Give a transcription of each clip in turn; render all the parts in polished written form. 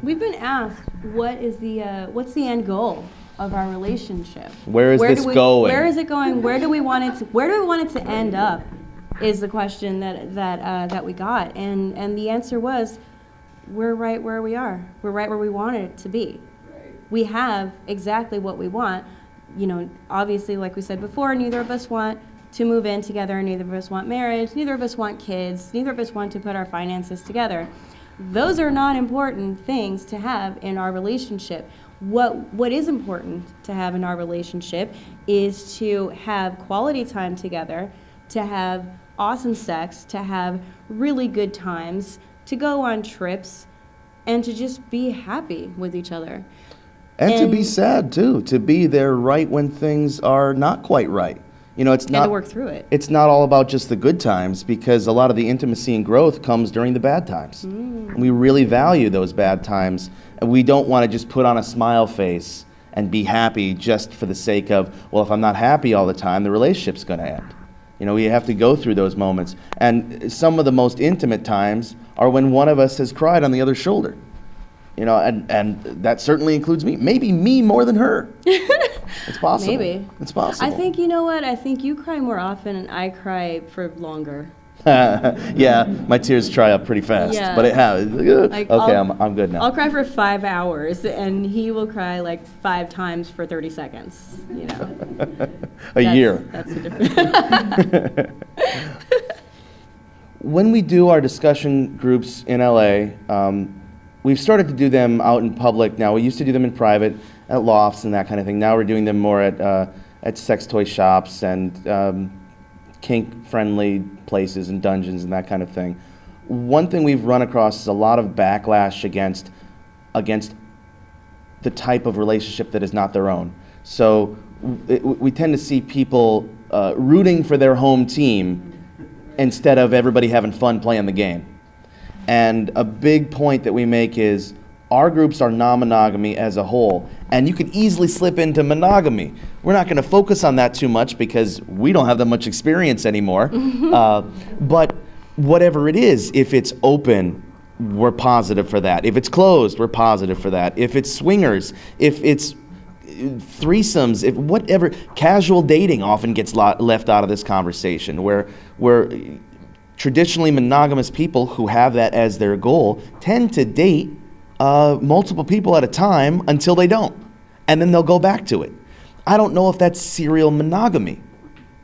We've been asked what's the end goal of our relationship? Where is this going? Where is it going? Where do we want it to end up? Is the question that we got, and the answer was, we're right where we are. We're right where we want it to be. We have exactly what we want. Obviously, like we said before, neither of us want to move in together. Neither of us want marriage. Neither of us want kids. Neither of us want to put our finances together. Those are not important things to have in our relationship. What is important to have in our relationship is to have quality time together, to have awesome sex, to have really good times, to go on trips, and to just be happy with each other. And to be sad too, to be there right when things are not quite right. It's not, and to work through it. It's not all about just the good times, because a lot of the intimacy and growth comes during the bad times. We really value those bad times, and we don't want to just put on a smile face and be happy just for the sake of, well, if I'm not happy all the time, the relationship's going to end. We have to go through those moments. And some of the most intimate times are when one of us has cried on the other's shoulder. And that certainly includes me. Maybe me more than her. It's possible. Maybe. It's possible. I think, you know what? I think you cry more often and I cry for longer. Yeah, my tears dry up pretty fast. Yeah. But it has. Okay, I'm good now. I'll cry for 5 hours and he will cry like 5 times for 30 seconds, A year. That's the difference. When we do our discussion groups in LA, we've started to do them out in public now. We used to do them in private at lofts and that kind of thing. Now we're doing them more at sex toy shops and kink-friendly places and dungeons and that kind of thing. One thing we've run across is a lot of backlash against the type of relationship that is not their own. So we tend to see people rooting for their home team instead of everybody having fun playing the game. And a big point that we make is our groups are non-monogamy as a whole, and you could easily slip into monogamy. We're not going to focus on that too much because we don't have that much experience anymore. But whatever it is, if it's open, we're positive for that. If it's closed, we're positive for that. If it's swingers, if it's threesomes, if whatever, casual dating often gets left out of this conversation, where traditionally monogamous people who have that as their goal tend to date multiple people at a time until they don't, and then they'll go back to it. I don't know if that's serial monogamy.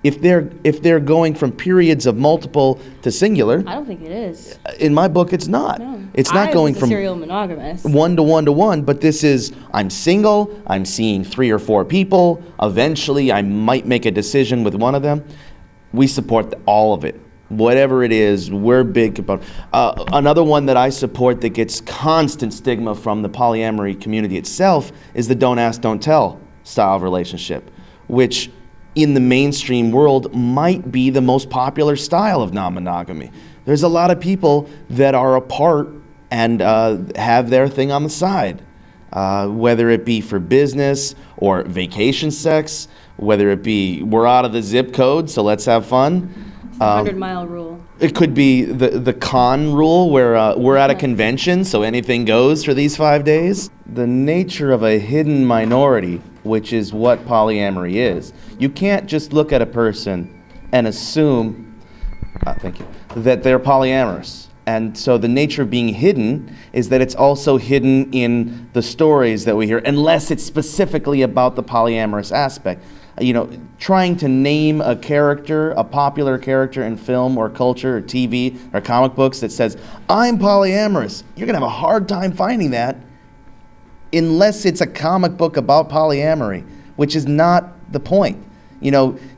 If they're going from periods of multiple to singular, I don't think it is. In my book, it's not. No. It's not going from serial monogamous. one to one to one, but this is, I'm single, I'm seeing 3 or 4 people, eventually I might make a decision with one of them. We support all of it. Whatever it is, we're big about. Another one that I support that gets constant stigma from the polyamory community itself is the don't ask, don't tell style of relationship, which in the mainstream world might be the most popular style of non-monogamy. There's a lot of people that are apart and have their thing on the side, whether it be for business or vacation sex, whether it be we're out of the zip code, so let's have fun. 100-mile rule. It could be the con rule, where we're at a convention, so anything goes for these 5 days. The nature of a hidden minority, which is what polyamory is. You can't just look at a person and assume, that they're polyamorous. And so the nature of being hidden is that it's also hidden in the stories that we hear, unless it's specifically about the polyamorous aspect. Trying to name a character, a popular character in film or culture or TV or comic books that says, I'm polyamorous, you're going to have a hard time finding that unless it's a comic book about polyamory, which is not the point.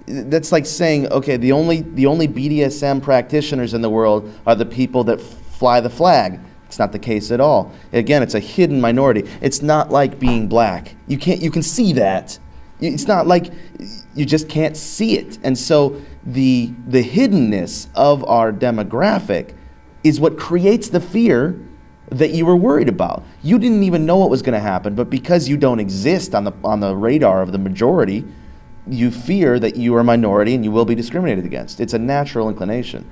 That's like saying, okay, the only BDSM practitioners in the world are the people that fly the flag. It's not the case at all. Again, it's a hidden minority. It's not like being black. You can see that. It's not like you just can't see it. And so the hiddenness of our demographic is what creates the fear that you were worried about. You didn't even know what was going to happen, but because you don't exist on the radar of the majority, you fear that you are a minority and you will be discriminated against. It's a natural inclination.